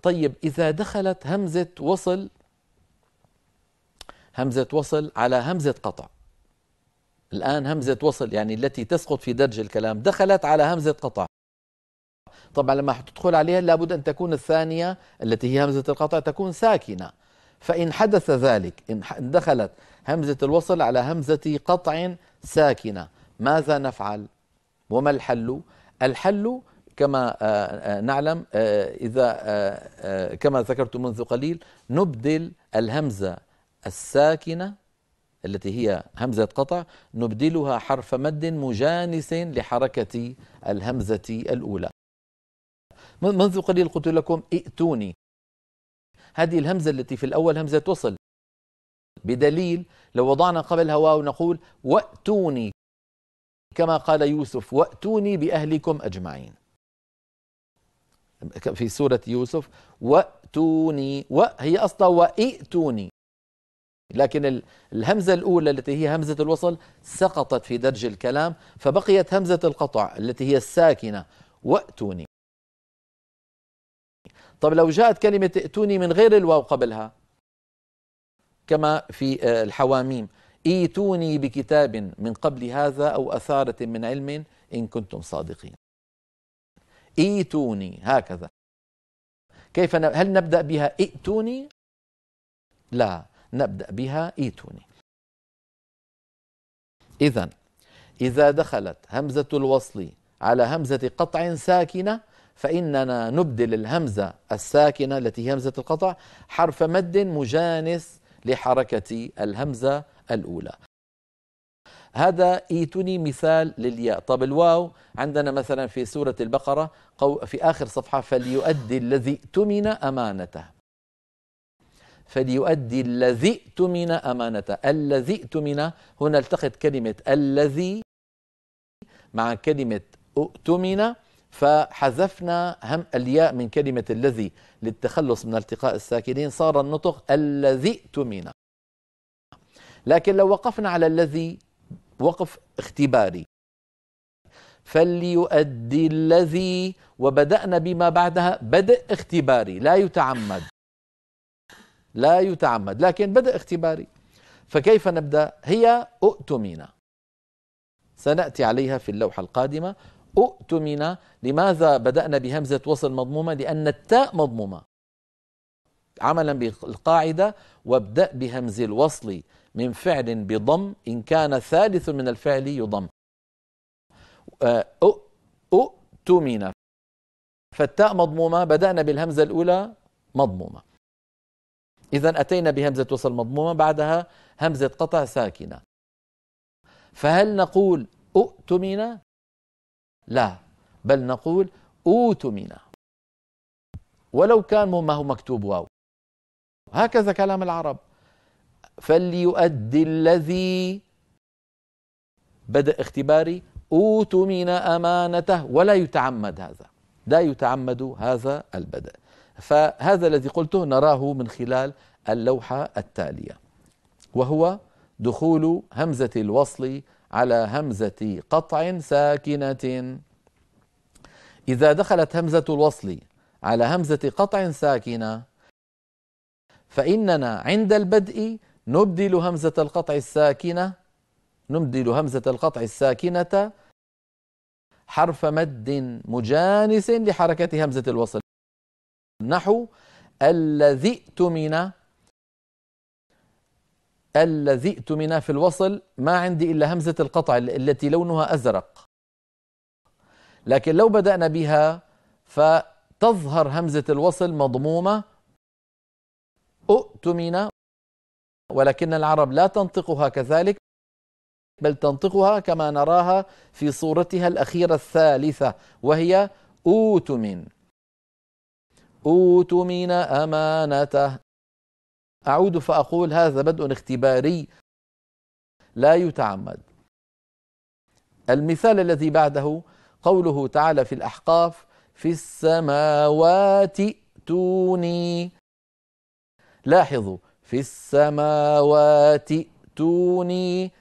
طيب إذا دخلت همزة وصل على همزة قطع، الآن همزة وصل يعني التي تسقط في درج الكلام دخلت على همزة قطع، طبعا لما تدخل عليها لابد أن تكون الثانية التي هي همزة القطع تكون ساكنة. فإن حدث ذلك، إن دخلت همزة الوصل على همزة قطع ساكنة، ماذا نفعل؟ وما الحل؟ الحل كما نعلم، إذا كما ذكرت منذ قليل، نبدل الهمزة الساكنة التي هي همزة قطع، نبدلها حرف مد مجانس لحركة الهمزة الأولى. منذ قليل قلت لكم ائتوني، هذه الهمزة التي في الأول همزة وصل، بدليل لو وضعنا قبلها واو نقول وأتوني، كما قال يوسف وأتوني بأهلكم أجمعين في سورة يوسف، وأتوني، وهي أصلا وإئتوني، لكن الهمزة الأولى التي هي همزة الوصل سقطت في درج الكلام، فبقيت همزة القطع التي هي الساكنة وأتوني. طب لو جاءت كلمة ائتوني من غير الواو قبلها، كما في الحواميم، ائتوني بكتاب من قبل هذا أو أثارة من علم إن كنتم صادقين، ائتوني هكذا. كيف هل نبدأ بها ائتوني؟ لا، نبدأ بها ائتوني. إذا دخلت همزة الوصل على همزة قطع ساكنة، فإننا نبدل الهمزة الساكنة التي هي همزة القطع حرف مد مجانس لحركة الهمزة الأولى. هذا ائتني مثال للياء. طب الواو عندنا مثلا في سورة البقرة في آخر صفحة فليؤدي الذي اؤتمن أمانته، فليؤدي الذي اؤتمن أمانته، الذي اؤتمن، هنا التقت كلمة الذي مع كلمة اؤتمن، فحذفنا هم الياء من كلمة الذي للتخلص من التقاء الساكنين، صار النطق الذي اؤتمن. لكن لو وقفنا على الذي وقف اختباري، فليؤدي الذي، وبدأنا بما بعدها بدء اختباري لا يتعمد لكن بدء اختباري، فكيف نبدأ؟ هي اؤتمن، سنأتي عليها في اللوحة القادمة. اؤتمن، لماذا بدأنا بهمزة وصل مضمومة؟ لأن التاء مضمومة، عملا بالقاعدة وابدأ بهمز الوصل من فعل بضم إن كان ثالث من الفعل يضم. اؤتمن، فالتاء مضمومة، بدأنا بالهمزة الأولى مضمومة، إذن أتينا بهمزة وصل مضمومة بعدها همزة قطع ساكنة، فهل نقول اؤتمن؟ لا، بل نقول اوتمن، ولو كان ما هو مكتوب واو، هكذا كلام العرب. فليؤدي الذي بدأ اختباري اوتمن أمانته، ولا يتعمد هذا، لا يتعمد هذا البدء. فهذا الذي قلته نراه من خلال اللوحة التالية، وهو دخول همزة الوصل على همزة قطع ساكنة. إذا دخلت همزة الوصل على همزة قطع ساكنة، فإننا عند البدء نبدل همزة القطع الساكنة حرف مد مجانس لحركة همزة الوصل، نحو الذي اؤتمن في الوصل ما عندي إلا همزة القطع التي لونها أزرق، لكن لو بدأنا بها فتظهر همزة الوصل مضمومة اؤتمن، ولكن العرب لا تنطقها كذلك، بل تنطقها كما نراها في صورتها الأخيرة الثالثة، وهي أوتمن أمانته. أعود فأقول هذا بدء اختباري لا يتعمد. المثال الذي بعده قوله تعالى في الأحقاف في السماوات توني، لاحظوا في السماوات توني،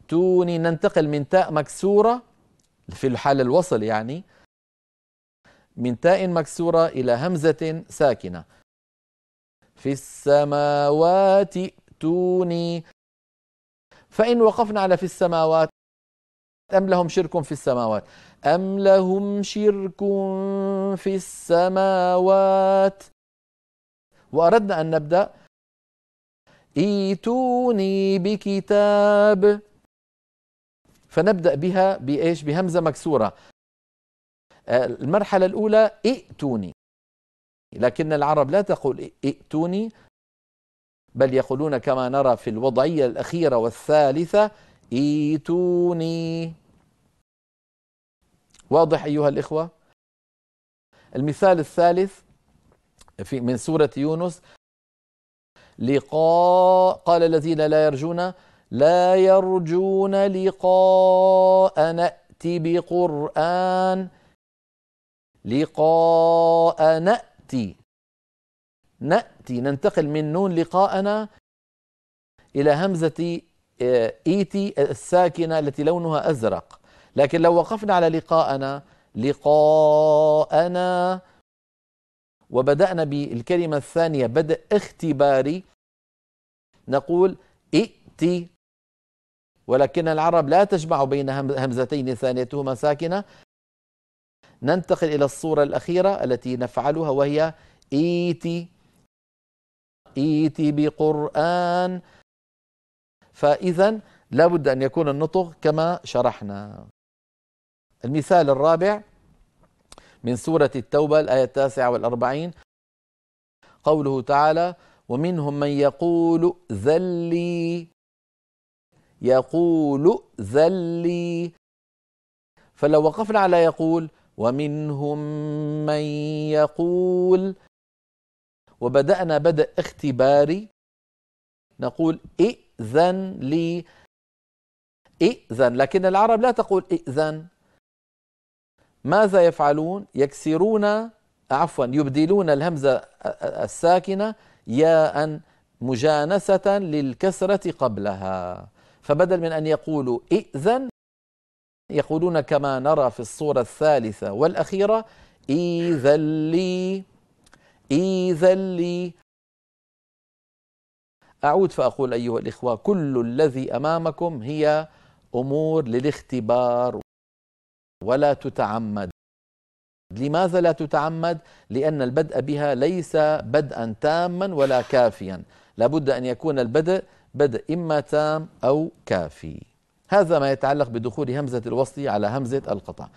توني، ننتقل من تاء مكسورة في الحال الوصل يعني من تاء مكسورة إلى همزة ساكنة. في السماوات ائتوني. فإن وقفنا على في السماوات، أم لهم شرك في السماوات، أم لهم شرك في السماوات، وأردنا أن نبدأ ائتوني بكتاب، فنبدأ بها بإيش؟ بهمزة مكسورة. المرحلة الأولى ائتوني، لكن العرب لا تقول ائتوني، بل يقولون كما نرى في الوضعية الأخيرة والثالثة ائتوني. واضح أيها الإخوة؟ المثال الثالث من سورة يونس: قال الذين لا يرجون لقاء نأتي بقرآن. لقاء نأتي، ننتقل من نون لقاءنا إلى همزة إيتي الساكنة التي لونها أزرق. لكن لو وقفنا على لقاءنا وبدأنا بالكلمة الثانية بدء اختباري، نقول ائتي، ولكن العرب لا تجمع بين همزتين ثانيتهما ساكنة. ننتقل إلى الصورة الأخيرة التي نفعلها، وهي إيتي بقرآن. فإذا لا بد أن يكون النطق كما شرحنا. المثال الرابع من سورة التوبة الآية 49، قوله تعالى: ومنهم من يقول ذلي. يقول ذلي، فلو وقفنا على يقول ومنهم من يقول وبدأنا بدء اختباري، نقول ائذن لي. ائذن، لكن العرب لا تقول ائذن. ماذا يفعلون؟ يبدلون الهمزة الساكنة ياء مجانسة للكسرة قبلها، فبدل من أن يقولوا ائذن يقولون كما نرى في الصورة الثالثة والأخيرة إيذن لي. إيذن لي. أعود فأقول أيها الإخوة: كل الذي أمامكم هي أمور للاختبار ولا تتعمد. لماذا لا تتعمد؟ لأن البدء بها ليس بدءا تاما ولا كافيا، لابد أن يكون البدء بدء إما تام أو كافي. هذا ما يتعلق بدخول همزة الوصل على همزة القطع.